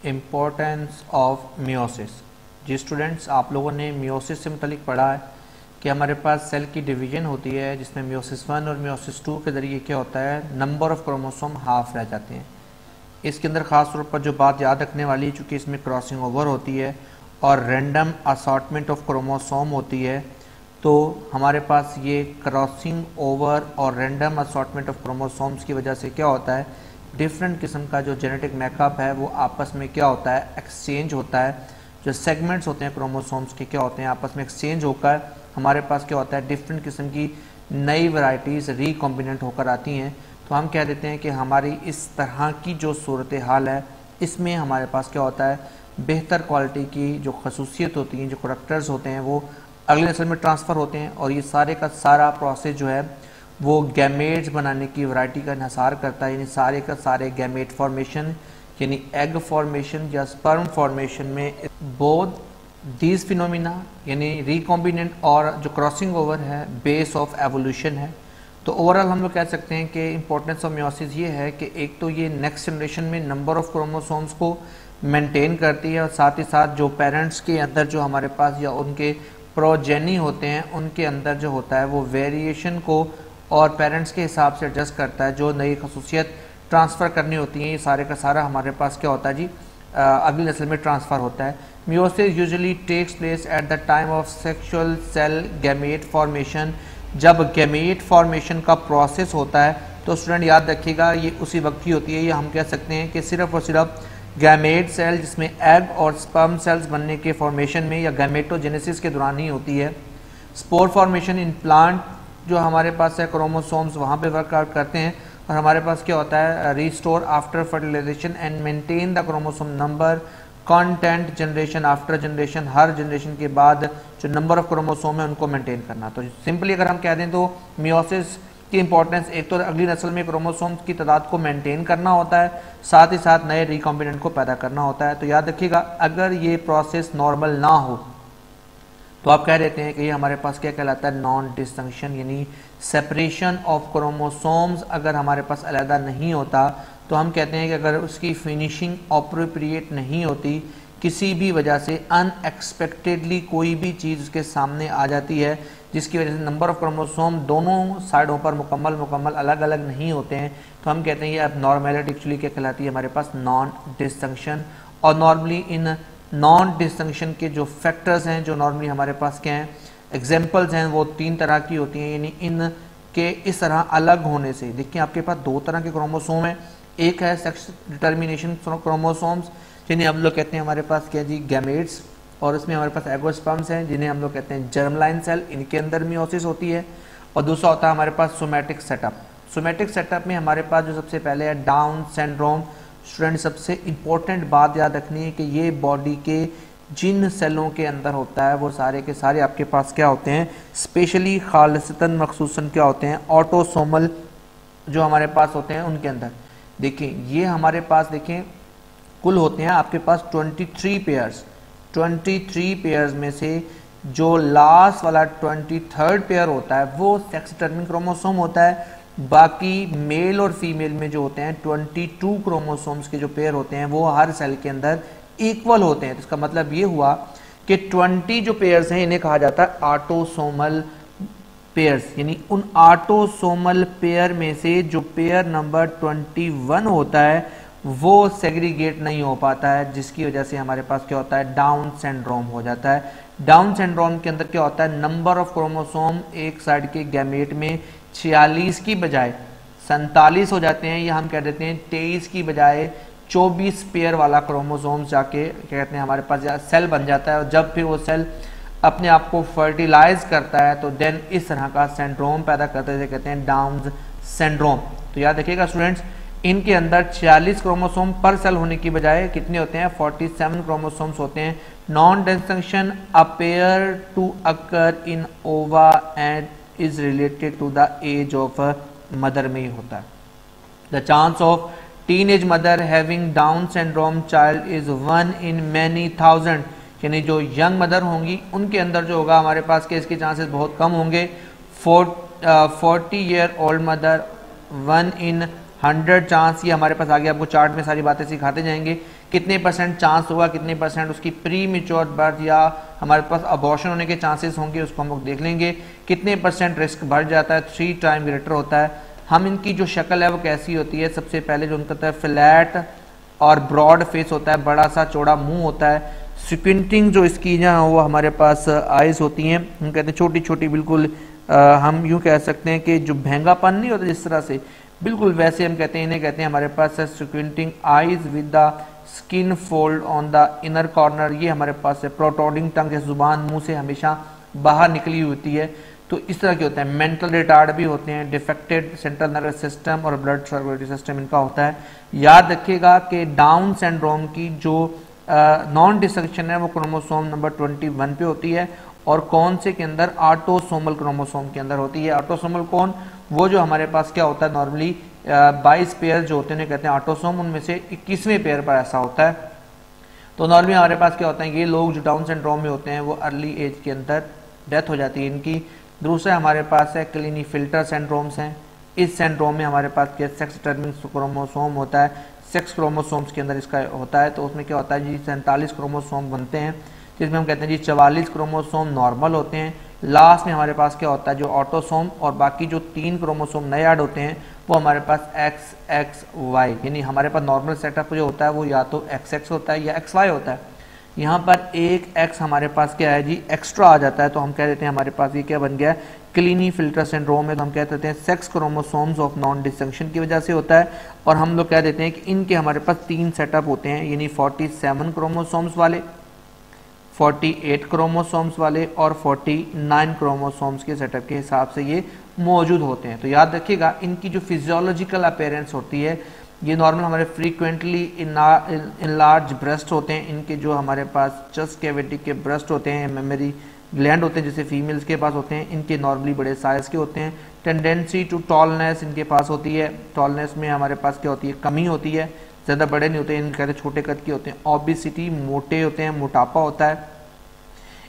Importance of meiosis. जी students, आप लोगों ने मियोसिस से मुतालिक पढ़ा है कि हमारे पास सेल की डिवीजन होती है जिसमें मियोसिस 1 और मियोसिस 2 के ज़रिए क्या होता है, नंबर ऑफ क्रोमोसोम हाफ रह जाते हैं। इसके अंदर ख़ास तौर पर जो बात याद रखने वाली, चूँकि इसमें क्रॉसिंग ओवर होती है और रैंडम असॉर्टमेंट ऑफ क्रोमोसोम होती है, तो हमारे पास ये क्रॉसिंग ओवर और रैंडम असॉर्टमेंट ऑफ क्रोमोसोम्स की वजह से क्या होता है, डिफरेंट किस्म का जो जेनेटिक मेकअप है वो आपस में क्या होता है, एक्सचेंज होता है। जो सेगमेंट्स होते हैं क्रोमोसोम्स के क्या होते हैं, आपस में एक्सचेंज होकर हमारे पास क्या होता है, डिफरेंट किस्म की नई वैरायटीज़ रिकॉम्बिनेंट होकर आती हैं। तो हम कह देते हैं कि हमारी इस तरह की जो सूरत हाल है, इसमें हमारे पास क्या होता है, बेहतर क्वालिटी की जो खसूसियत होती हैं, जो करैक्टर्स होते हैं, वो अगले नस्ल में ट्रांसफ़र होते हैं। और ये सारे का सारा प्रोसेस जो है वो गैमेट्स बनाने की वैरायटी का इन्हिसार करता है, यानी सारे का सारे गैमेट फॉर्मेशन यानी एग फॉर्मेशन या स्पर्म फॉर्मेशन में बोथ दीज फिनोमिना यानी रिकॉम्बिनेंट और जो क्रॉसिंग ओवर है बेस ऑफ एवोल्यूशन है। तो ओवरऑल हम लोग कह सकते हैं कि इंपॉर्टेंस ऑफ मियोसिस ये है कि एक तो ये नेक्स्ट जनरेशन में नंबर ऑफ क्रोमोसोम्स को मेंटेन करती है और साथ ही साथ जो पेरेंट्स के अंदर जो हमारे पास या उनके प्रोजेनी होते हैं उनके अंदर जो होता है वो वेरिएशन को और पेरेंट्स के हिसाब से एडजस्ट करता है। जो नई खसूसियत ट्रांसफ़र करनी होती है, ये सारे का सारा हमारे पास क्या होता है जी, अगली नस्ल में ट्रांसफ़र होता है। Meiosis usually takes place at the time of sexual cell gamete formation. जब गैमेट फॉर्मेशन का प्रोसेस होता है तो स्टूडेंट याद रखिएगा ये उसी वक्त की होती है। ये हम कह सकते हैं कि सिर्फ और सिर्फ गैमेट सेल जिसमें एग और स्पर्म सेल्स बनने के फॉर्मेशन में या गैमेटोजेनेसिस के दौरान ही होती है। स्पोर फॉर्मेशन इन प्लांट जो हमारे पास है क्रोमोसोम्स वहाँ पे वर्कआउट करते हैं और हमारे पास क्या होता है, restore after fertilisation and maintain the chromosome number content generation after generation. हर जनरेशन के बाद जो नंबर ऑफ क्रोमोसोम है उनको मेंटेन करना। तो सिंपली अगर हम कह दें तो मियोसिस की इंपॉर्टेंस एक तो अगली नस्ल में क्रोमोसोम्स की तादाद को मेंटेन करना होता है, साथ ही साथ नए रिकॉम्बिनेंट को पैदा करना होता है। तो याद रखिएगा अगर ये प्रोसेस नॉर्मल ना हो तो आप कह देते हैं कि ये हमारे पास क्या कहलाता है, नॉन डिस्टिंक्शन यानी सेपरेशन ऑफ क्रोमोसोम्स अगर हमारे पास अलहदा नहीं होता तो हम कहते हैं कि अगर उसकी फिनिशिंग अप्रोप्रिएट नहीं होती, किसी भी वजह से अनएक्सपेक्टेडली कोई भी चीज़ उसके सामने आ जाती है जिसकी वजह से नंबर ऑफ क्रोमोसोम दोनों साइडों पर मुकम्मल अलग अलग नहीं होते हैं, तो हम कहते हैं ये अब नॉर्मेलिटी एक्चुअली क्या कहलाती है, हमारे पास नॉन डिस्टिंक्शन। और नॉर्मली इन नॉन डिस्टिंक्शन के जो फैक्टर्स हैं जो नॉर्मली हमारे पास क्या हैं, एग्जांपल्स हैं, वो तीन तरह की होती हैं। यानी इन के इस तरह अलग होने से, देखिए आपके पास दो तरह के क्रोमोसोम हैं। एक है सेक्स डिटर्मिनेशन क्रोमोसोम्स जिन्हें हम लोग कहते हैं हमारे पास क्या जी, गैमेट्स, और इसमें हमारे पास एगोस्पर्म्स हैं जिन्हें हम लोग कहते हैं जर्मलाइन सेल, इनके अंदर मियोसिस होती है। और दूसरा होता है हमारे पास सोमैटिक सेटअप। सोमैटिक सेटअप में हमारे पास जो सबसे पहले है डाउन सिंड्रोम। स्टूडेंट सबसे इम्पोर्टेंट बात याद रखनी है कि ये बॉडी के जिन सेलों के अंदर होता है वो सारे के सारे आपके पास क्या होते हैं, स्पेशली खालिसतन मखसूसन क्या होते हैं, ऑटोसोमल जो हमारे पास होते हैं उनके अंदर। देखिए ये हमारे पास देखें कुल होते हैं आपके पास 23 पेयर्स। 23 पेयर्स में से जो लास्ट वाला 23rd पेयर होता है वो सेक्स डिटरमिनिंग क्रोमोसोम होता है। बाकी मेल और फीमेल में जो होते हैं 22 क्रोमोसोम्स के जो पेयर होते हैं वो हर सेल के अंदर इक्वल होते हैं। तो इसका मतलब ये हुआ कि 20 जो पेयर्स हैं इन्हें कहा जाता है ऑटोसोमल पेयर्स। यानी उन ऑटोसोमल पेयर में से जो पेयर नंबर 21 होता है वो सेग्रीगेट नहीं हो पाता है, जिसकी वजह से हमारे पास क्या होता है, डाउन सिंड्रोम हो जाता है। डाउन सिंड्रोम के अंदर क्या होता है, नंबर ऑफ क्रोमोसोम एक साइड के गैमेट में 46 की बजाय 47 हो जाते हैं, या हम कह देते हैं 23 की बजाय 24 पेयर वाला क्रोमोसोम जाके क्या कहते हैं हमारे पास सेल बन जाता है। और जब फिर वो सेल अपने आप को फर्टिलाइज करता है तो देन इस तरह का सिंड्रोम पैदा करते हैं, कहते हैं डाउन सिंड्रोम। तो याद रखिएगा स्टूडेंट्स, इनके अंदर 46 क्रोमोसोम पर सेल होने की बजाय कितने होते हैं, 47 क्रोमोसोम्स होते हैं। Non distinction appear to occur in ova and is related to the age of mother में ही होता है। The chance of teenage mother having Down syndrome child is 1 in many thousand। यानी जो यंग मदर होंगी उनके अंदर जो होगा हमारे पास के इसके चांसेस बहुत कम होंगे। 40 year old mother 1 in 100 chance, ये हमारे पास आगे आपको चार्ट में सारी बातें सिखाते जाएंगे, कितने परसेंट चांस होगा, कितने परसेंट उसकी प्री मैच्योर बर्थ या हमारे पास अबॉर्शन होने के चांसेस होंगे, उसको हम लोग देख लेंगे। कितने परसेंट रिस्क बढ़ जाता है, 3 टाइम ग्रेटर होता है। हम इनकी जो शक्ल है वो कैसी होती है, सबसे पहले जो उनका होता है फ्लैट और ब्रॉड फेस होता है, बड़ा सा चौड़ा मुंह होता है। स्क्विंटिंग जो इसकी ना वो हमारे पास आइज़ होती हैं, हम कहते हैं छोटी छोटी, बिल्कुल हम यूँ कह सकते हैं कि जो भैंगापन नहीं होता जिस तरह से, बिल्कुल वैसे हम कहते हैं, इन्हें कहते हैं हमारे पास squinting eyes with the skin fold on the inner corner. ये हमारे पास है प्रोट्रूडिंग टंग, जैसे जुबान मुंह से हमेशा बाहर निकली होती है, तो इस तरह के होते हैं। मेंटल रिटार्ड भी होते हैं, डिफेक्टेड सेंट्रल नर्वस सिस्टम और ब्लड सर्कुलेटरी सिस्टम इनका होता है। याद रखिएगा कि डाउन सिंड्रोम की जो नॉन डिस्ट्रक्शन है वो क्रोमोसोम नंबर 21 पे होती है, और कौन से के अंदर, ऑटोसोमल क्रोमोसोम के अंदर होती है। ऑटोसोमल कौन, वो जो हमारे पास क्या होता है नॉर्मली 22 पेयर जो होते हैं कहते हैं ऑटोसोम, उनमें से 21वें पेयर पर ऐसा होता है। तो नॉर्मली हमारे पास क्या होता है, ये लोग जो डाउन सिंड्रोम में होते हैं वो अर्ली एज के अंदर डेथ हो जाती है इनकी। दूसरा हमारे पास है क्लिनीफिल्टर सिंड्रोम्स हैं। इस सिंड्रोम में हमारे पास क्या सेक्स डिटरमिनिंग क्रोमोसोम होता है, सेक्स क्रोमोसोम्स के अंदर इसका होता है। तो उसमें क्या होता है जी 47 क्रोमोसोम बनते हैं, जिसमें हम कहते हैं जी 44 क्रोमोसोम नॉर्मल होते हैं। लास्ट में हमारे पास क्या होता है जो ऑटोसोम, और बाकी जो 3 क्रोमोसोम नए ऐड होते हैं वो हमारे पास XXY, यानी हमारे पास नॉर्मल सेटअप जो होता है वो या तो XX होता है या XY होता है। यहाँ पर एक X हमारे पास क्या है जी एक्स्ट्रा आ जाता है, तो हम कह देते हैं हमारे पास ये क्या बन गया है, क्लिनीफिल्टर सिंड्रोम है। तो हम कह देते हैं sex chromosomes of non distinction की वजह से होता है। और हम लोग कह देते हैं कि इनके हमारे पास 3 सेटअप होते हैं, यानी 47 क्रोमोसोम्स वाले, 48 क्रोमोसोम्स वाले और 49 क्रोमोसोम्स के सेटअप के हिसाब से ये मौजूद होते हैं। तो याद रखिएगा इनकी जो फिजियोलॉजिकल अपीयरेंस होती है, ये नॉर्मल हमारे फ्रीक्वेंटली इनलार्ज ब्रेस्ट होते हैं, इनके जो हमारे पास चेस्ट कैविटी के ब्रेस्ट होते हैं, मेमोरी ग्लैंड होते हैं जैसे फीमेल्स के पास होते हैं, इनके नॉर्मली बड़े साइज़ के होते हैं। टेंडेंसी टू टॉलनेस इनके पास होती है, टॉलनेस में हमारे पास क्या होती है, कमी होती है, ज़्यादा बड़े नहीं होते, इनके कहते छोटे कद के होते हैं। ओबेसिटी मोटे होते हैं, मोटापा होता है।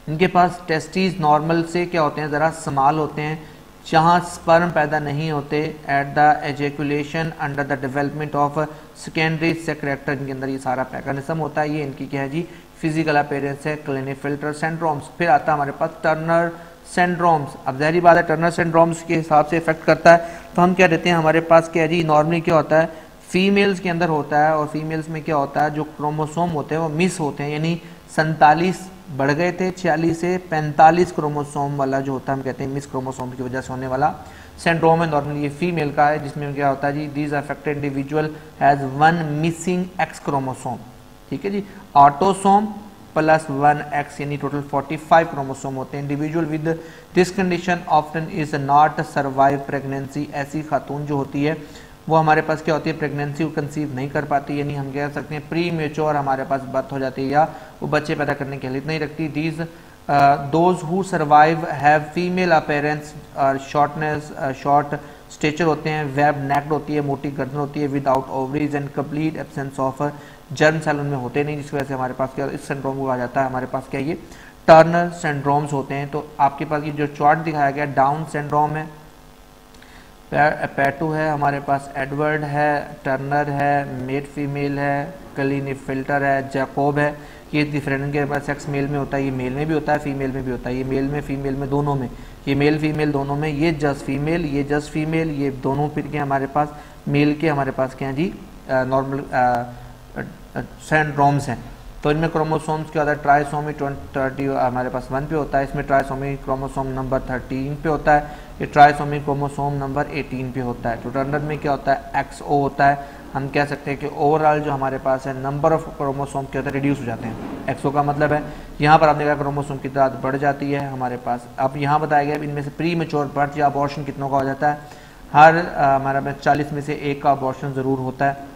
इनके पास टेस्टीज नॉर्मल से क्या होते हैं, ज़रा स्मॉल होते हैं, जहाँ स्पर्म पैदा नहीं होते at the ejaculation under the development of secondary character, इनके अंदर ये सारा मैकेनिज्म होता है। ये इनकी क्या है जी फिजिकल अपीयरेंस है, क्लिनीफिल्टर सिंड्रोम्स। फिर आता है हमारे पास टर्नर सिंड्रोम्स। अब ज़ाहिर बात है टर्नर सिंड्रोम्स के हिसाब से इफेक्ट करता है, तो हम क्या देते हैं हमारे पास क्या है जी नॉर्मली क्या होता है फीमेल्स के अंदर होता है, और फीमेल्स में क्या होता है जो क्रोमोसोम होते हैं वो मिस होते हैं, यानी 47 बढ़ गए थे 46 से 45 क्रोमोसोम वाला जो होता है हम कहते हैं मिस क्रोमोसोम की वजह से होने वाला सिंड्रोम है। नॉर्मली ये फीमेल का है, जिसमें क्या होता है जी this affected individual has 1 missing X chromosome, ठीक है जी। ऑटोसोम प्लस 1 X यानी टोटल 45 क्रोमोसोम होते हैं। Individual with this condition often is not survive pregnancy, ऐसी खातून जो होती है वो हमारे पास क्या होती है प्रेगनेंसी को कंसीव नहीं कर पाती, यानी हम कह सकते हैं प्री मेच्योर हमारे पास बर्थ हो जाती है, या वो बच्चे पैदा करने के लिए नहीं रखती। These those who survive have female appearance, shortness, short stature होते हैं, वेब नेक्ड होती है, मोटी गर्दन होती है, without ovaries and complete absence of germ cell उनमें होते नहीं, जिसकी वजह से हमारे पास क्या इस सिंड्रोम को कहा जाता है हमारे पास क्या ये टर्नर सिंड्रोम्स होते हैं। तो आपके पास ये जो चार्ट दिखाया गया डाउन सिंड्रोम है, पैटू है, हमारे पास एडवर्ड है, टर्नर है, मेड फीमेल है, क्लिनीफिल्टर है, जैकोब है। ये डिफरेंट इनके पास सेक्स मेल में होता है, ये मेल में भी होता है, फीमेल में भी होता है, ये मेल में फीमेल में दोनों में, ये मेल फीमेल दोनों में, ये जस्ट फीमेल, ये जस्ट फीमेल, ये दोनों फिर के हमारे पास मेल के हमारे पास क्या है जी नॉर्मल सिंड्रोम्स हैं। तो इनमें क्रोमोसोम्स क्या होता है ट्राइसोमी 30 हमारे पास 1 पे होता है, इसमें ट्राइसोमी क्रोमोसोम नंबर 13 पे होता है, ये ट्राइसोमी क्रोमोसोम नंबर 18 पे होता है। तो टर्नर में क्या होता है XO होता है। हम कह सकते हैं कि ओवरऑल जो हमारे पास है नंबर ऑफ क्रोमोसोम क्या होता है रिड्यूस हो जाते हैं। XO का मतलब है यहाँ पर आपने कहा क्रोमोसोम की तादाद बढ़ जाती है हमारे पास। अब यहाँ बताया गया इनमें से प्री मेच्योर बर्थ या अबॉर्शन कितनों का हो जाता है, हर हमारे पास 40 में से एक का अबॉर्शन ज़रूर होता है।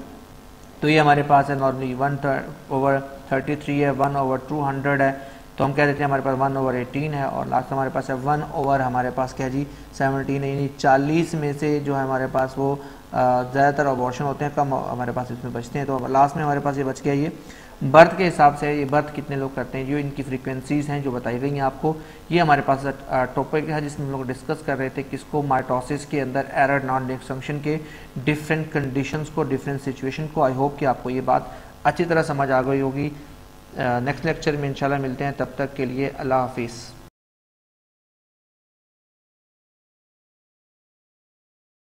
तो ये हमारे पास है नॉर्मली 1/33 है, 1/200 है, तो हम कह देते हैं हमारे पास 1/18 है, और लास्ट हमारे पास है 1 हमारे पास क्या जी 17 है, यानी 40 में से जो है हमारे पास वो ज़्यादातर अबॉर्शन होते हैं, कम हमारे पास इसमें बचते हैं। तो लास्ट में हमारे पास ये बच गया ये बर्थ के हिसाब से ये बर्थ कितने लोग करते हैं, जो इनकी फ्रीक्वेंसीज हैं जो बताई गई हैं आपको। ये हमारे पास टॉपिक है जिसमें हम लोग डिस्कस कर रहे थे किसको, माइटोसिस के अंदर एरर नॉन डिफंक्शन के डिफरेंट कंडीशंस को, डिफरेंट सिचुएशन को। आई होप कि आपको ये बात अच्छी तरह समझ आ गई होगी। नेक्स्ट लेक्चर में इंशाल्लाह मिलते हैं, तब तक के लिए अल्लाह हाफिज़।